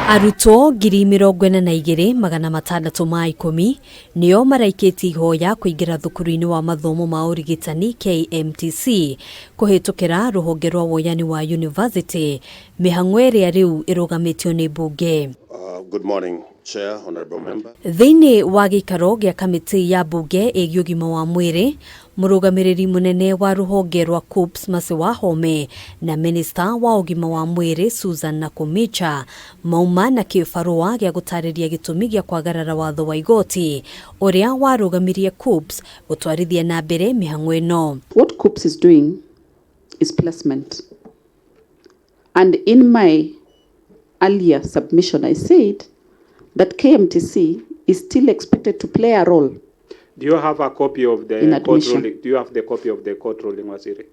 Arutwo 42,610 nio maraikĩtie ihoya kũingĩra thukuru-ini wa mathomo ma ũrigitani KMTC kuhitukira ruhonge rwa WOYANI wa university mĩhang'o ĩrĩa rĩu ĩrũgamĩtio nĩ Mbunge. Good morning, Chair, Honorable Member. Thĩinĩ wa gĩikaro gĩa kamĩtĩ ya Mbunge ĩgiĩ ũgima wa mwĩrĩ, mũrũgamĩrĩri mũnene wa ruhonge rwa KUCCPS Mercy Wahome na Minister wa ũgima wa mwĩrĩ Susan Nakhumicha mauma na kĩbarũa gĩa gũtarĩria gĩtũmi gĩa kwagarara watho wa igoti ũrĩa warũgamirie KUCCPS gũtwarithia na mbere mĩhang'o ĩno. What KUCCPS is doing is placement. And in my earlier submission, I said that KMTC is still expected to play a role. Do you have a copy of the court ruling? Do you have the copy of the court ruling, Waziri?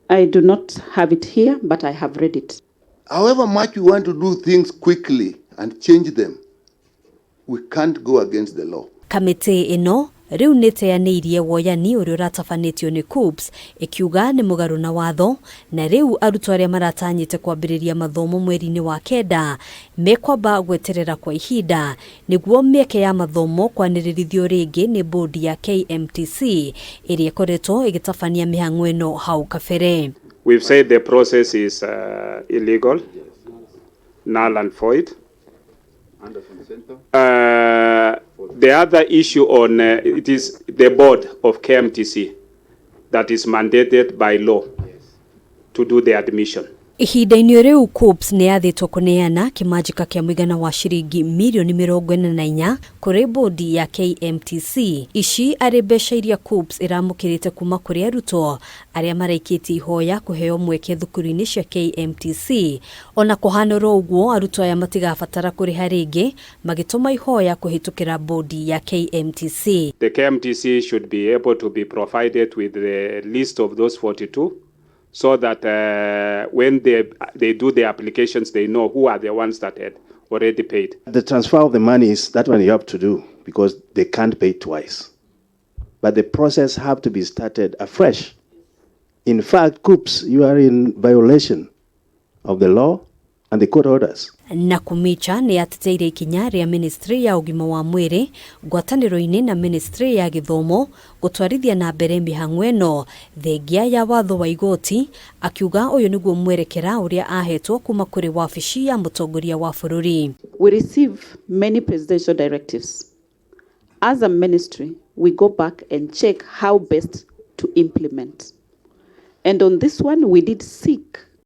I do not have it here, but I have read it. However much we want to do things quickly and change them, we can't go against the law. Kamĩtĩ ĩno riu nĩteanĩirie WOYANI ũrĩa ũratabanĩtio nĩ KUCCPS ikiuga nĩ mũgarũ na watho, na riu arutwo arĩa maratanyĩte kwambĩrĩria mathomo mweri-inĩ wa kenda mekwamba gweterera kwa ihinda nĩguo mĩeke ya mathomo kwanĩrĩrithio rĩngĩ nĩ bodi ya KMTC ĩrĩa ĩkoretwo ĩgĩtabania mĩhang'o ĩno hau kabere. We've said the process is illegal, null and void. The other issue on it is the board of KMTC that is mandated by law to do the admission. Ihinda-inĩ rĩu KUCCPS nĩ yathĩtwo kũneana kĩmanjĩka kĩa mũigana wa ciringi mirioni 44 kũrĩ bodi ya KMTC. Ici arĩ mbeca iria KUCCPS ĩramũkĩrĩte kuma kũrĩ arutwo arĩa maraikĩtie ihoya kũheo mweke thukuru-inĩ cia KMTC. Ona kũhanĩrwo ũguo arutwo aya matigabatara kũrĩha rĩngĩ magĩtũma ihoya kũhĩtũkĩra bodi ya KMTC. The KMTC should be able to be provided with the list of those 42. So that when they do the applications, they know who are the ones that had already paid. The transfer of the money is that one you have to do because they can't pay twice. But the process have to be started afresh. In fact, KUCCPS, you are in violation of the law and the court orders. Nakhumicha nĩ ateteire ikinya rĩa Ministry ya ũgima wa mwĩrĩ ngwatanĩro-inĩ na Ministry ya gĩthomo gũtwarithia na mbere mĩhang'o ĩno thengia ya watho wa igoti, akiuga ũyũ nĩguo mwerekera ũrĩa ahetwo kuma kũrĩ wabici ya mũtongoria wa bũrũri. We receive many presidential directives. As a ministry, we go back and check how best to implement. And on this one, we did seek